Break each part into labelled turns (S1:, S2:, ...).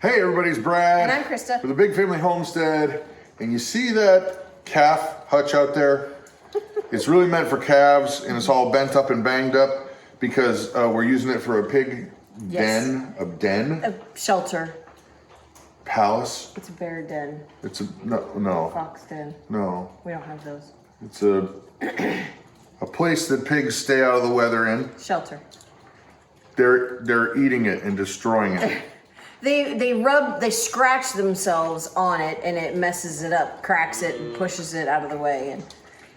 S1: Hey everybody, it's Brad.
S2: And I'm Krista.
S1: For the Big Family Homestead. And you see that calf hutch out there? It's really meant for calves, and it's all bent up and banged up because we're using it for a pig den. A
S2: shelter.
S1: Palace.
S2: It's a bear den.
S1: It's a, no.
S2: Fox den.
S1: No.
S2: We don't have those.
S1: It's a place that pigs stay out of the weather in.
S2: Shelter.
S1: They're eating it and destroying it.
S2: They scratch themselves on it, and it messes it up, cracks it, and pushes it out of the way, and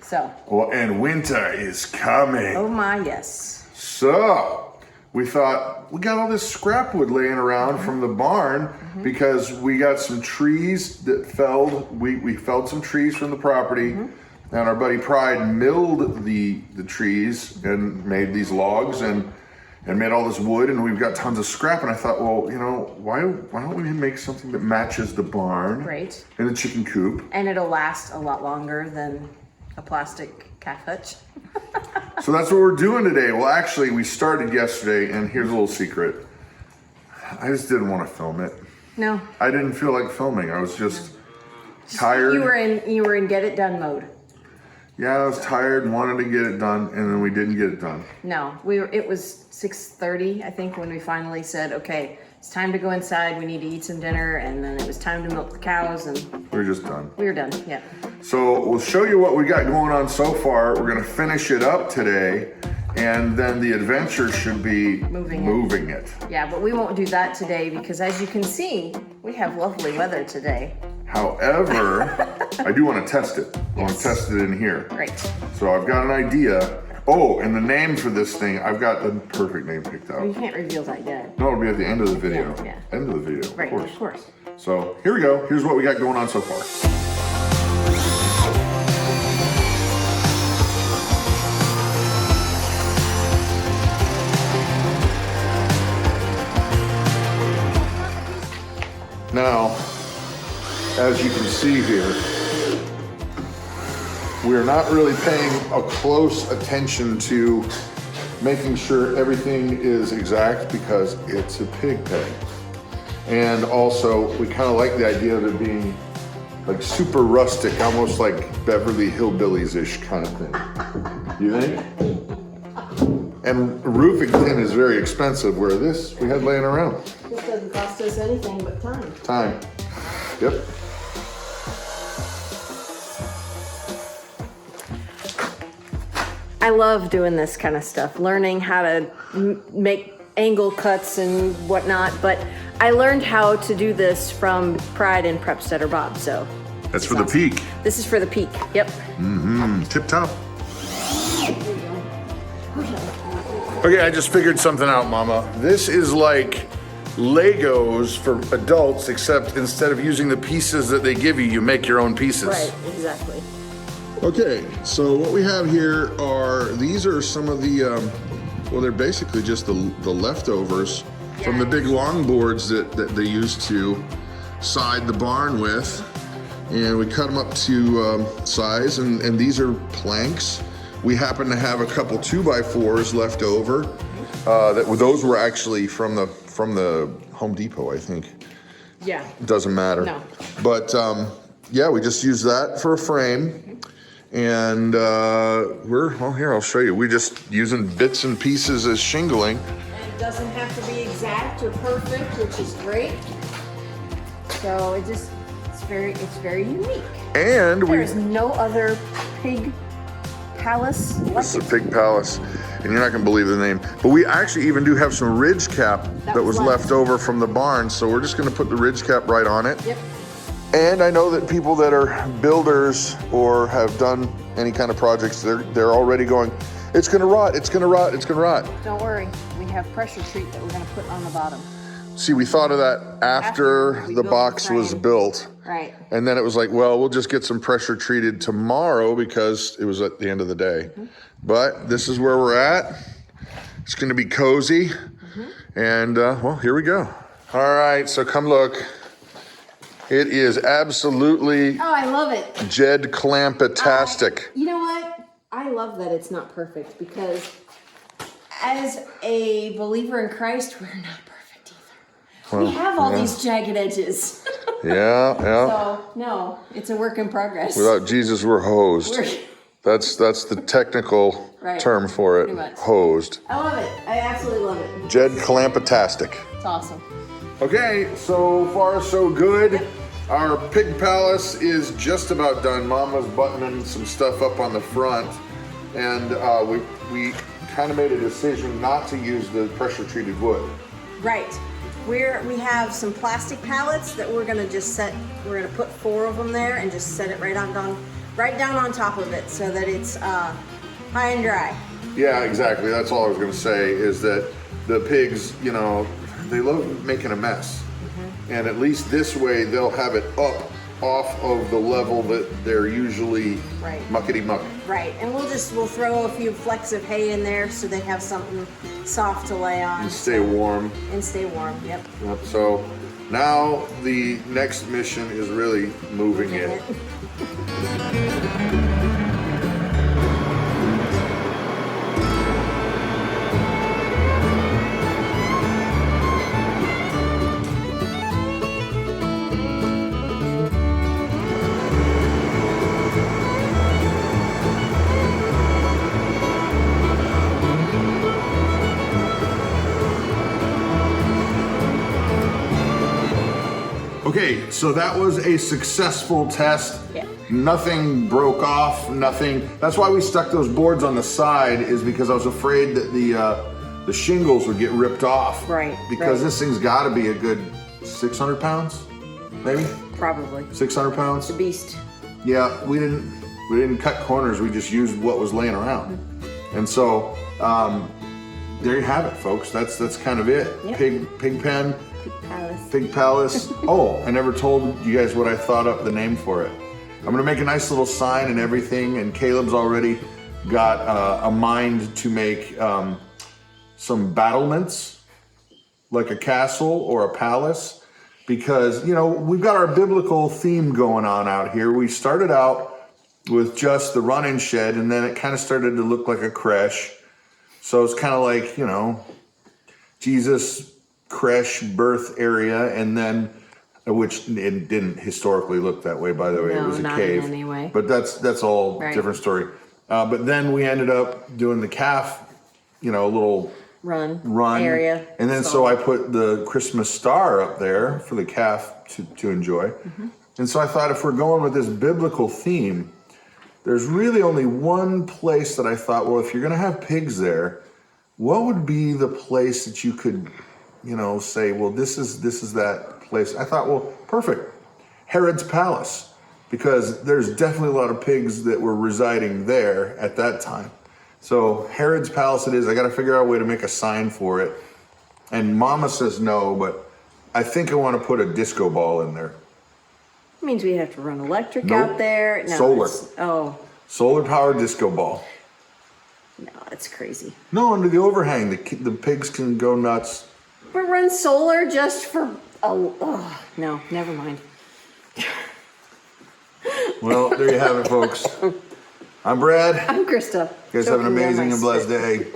S2: so.
S1: Well, and winter is coming.
S2: Oh my, yes.
S1: So we thought we got all this scrap wood laying around from the barn because we got some trees that felled. We felled some trees from the property, and our buddy Pride milled the trees and made these logs and made all this wood, and we've got tons of scrap. And I thought, well, you know, why don't we make something that matches the barn,
S2: right,
S1: and the chicken coop,
S2: and it'll last a lot longer than a plastic calf hutch.
S1: So that's what we're doing today. Well, actually, we started yesterday, and here's a little secret. I just didn't want to film it.
S2: No.
S1: I didn't feel like filming. I was just tired.
S2: You were in get it done mode.
S1: Yeah, I was tired and wanted to get it done, and then we didn't get it done.
S2: No, it was 6:30, I think, when we finally said, okay, it's time to go inside. We need to eat some dinner, and then it was time to milk the cows, and
S1: We were just done.
S2: we were done. Yeah.
S1: So we'll show you what we got going on so far. We're gonna finish it up today, and then the adventure should be moving it.
S2: Yeah, but we won't do that today because, as you can see, we have lovely weather today.
S1: However, I do want to test it. I want to
S2: Yes.
S1: test it in here.
S2: Right.
S1: So I've got an idea. Oh, and the name for this thing, I've got the perfect name picked out.
S2: You can't reveal that yet.
S1: No, it'll be at the end of the video.
S2: Yeah.
S1: End of the video,
S2: Right,
S1: of course.
S2: of course.
S1: So here we go. Here's what we got going on so far. Now, as you can see here, we're not really paying a close attention to making sure everything is exact because it's a pig pen. And also, we kind of like the idea of it being like super rustic, almost like Beverly Hillbillies-ish kind of thing. You think? And roofing tin is very expensive, where this we had laying around.
S2: This doesn't cost us anything but time.
S1: Time. Yep.
S2: I love doing this kind of stuff, learning how to make angle cuts and whatnot, but I learned how to do this from Pride and Prepstetter Bob, so.
S1: That's for the peak.
S2: This is for the peak, yep.
S1: Tip top. Okay, I just figured something out, Mama. This is like Legos for adults, except instead of using the pieces that they give you, you make your own pieces.
S2: Right, exactly.
S1: Okay, so what we have here these are some of the, well, they're basically just the leftovers from the big long boards that they used to side the barn with. And we cut them up to size, and these are planks. We happen to have a couple 2x4s left over. Those were actually from the Home Depot, I think.
S2: Yeah.
S1: Doesn't matter.
S2: No.
S1: But yeah, we just use that for a frame. And well, here, I'll show you. We're just using bits and pieces as shingling.
S2: And it doesn't have to be exact or perfect, which is great. So it's very unique.
S1: And
S2: there is no other pig palace.
S1: This is a pig palace, and you're not gonna believe the name. But we actually even do have some ridge cap that was left over from the barn, so we're just gonna put the ridge cap right on it.
S2: Yep.
S1: And I know that people that are builders or have done any kind of projects, they're already going, it's gonna rot, it's gonna rot, it's gonna rot.
S2: Don't worry, we have pressure treat that we're gonna put on the bottom.
S1: See, we thought of that after the box was built.
S2: Right.
S1: And then it was like, well, we'll just get some pressure treated tomorrow because it was at the end of the day. But this is where we're at. It's gonna be cozy. And well, here we go. All right, so come look. It is absolutely
S2: Oh, I love it.
S1: Jed Clamp-tastic.
S2: You know what? I love that it's not perfect because as a believer in Christ, we're not perfect either.
S1: Well,
S2: we have all these jagged edges.
S1: Yeah.
S2: So, no, it's a work in progress.
S1: Without Jesus, we're hosed. That's the technical term for it.
S2: Pretty much.
S1: Hosed.
S2: I love it. I absolutely love it.
S1: Jed Clampetastic.
S2: It's awesome.
S1: Okay, so far so good. Our pig palace is just about done. Mama's buttoning some stuff up on the front, and we kind of made a decision not to use the pressure treated wood.
S2: Right. We have some plastic pallets that we're gonna just set. We're gonna put 4 of them there and just set it right down on top of it so that it's high and dry.
S1: Yeah, exactly. That's all I was gonna say is that the pigs, you know, they love making a mess. And at least this way they'll have it up off of the level that they're usually muckety muck.
S2: Right, and we'll throw a few flecks of hay in there so they have something soft to lay on.
S1: And stay warm.
S2: And stay warm, yep.
S1: So now the next mission is really moving it. Okay, so that was a successful test.
S2: Yeah.
S1: Nothing broke off, nothing. That's why we stuck those boards on the side, is because I was afraid that the shingles would get ripped off.
S2: Right.
S1: Because this thing's gotta be a good 600 pounds, maybe?
S2: Probably.
S1: 600 pounds?
S2: The beast.
S1: Yeah, we didn't cut corners, we just used what was laying around. And so, there you have it, folks. That's kind of it.
S2: Yep.
S1: Pig pen.
S2: Palace.
S1: Pig Palace. Oh, I never told you guys what I thought up the name for it. I'm gonna make a nice little sign and everything, and Caleb's already got a mind to make some battlements, like a castle or a palace, because, you know, we've got our biblical theme going on out here. We started out with just the run-in shed, and then it kind of started to look like a creche. So it's kind of like, you know, Jesus creche birth area, and then which it didn't historically look that way, by the way.
S2: No,
S1: it was a
S2: not
S1: cave.
S2: in any way.
S1: But that's all different story. But then we ended up doing the calf, you know, a little run
S2: area,
S1: and then so I put the Christmas star up there for the calf to enjoy. And so I thought, if we're going with this biblical theme, there's really only one place that I thought, well, if you're gonna have pigs there, what would be the place that you could, you know, say, well, this is that place. I thought, well, perfect, Herod's Palace, because there's definitely a lot of pigs that were residing there at that time. So Herod's Palace it is. I got to figure out a way to make a sign for it. And Mama says no, but I think I want to put a disco ball in there.
S2: It means we have to run electric
S1: Nope.
S2: out there. No,
S1: Solar. Solar powered disco ball.
S2: No, that's crazy.
S1: No, under the overhang, the pigs can go nuts.
S2: But run solar just for oh no, never mind.
S1: Well, there you have it, folks. I'm Brad.
S2: I'm Christa.
S1: You guys have an amazing and blessed day.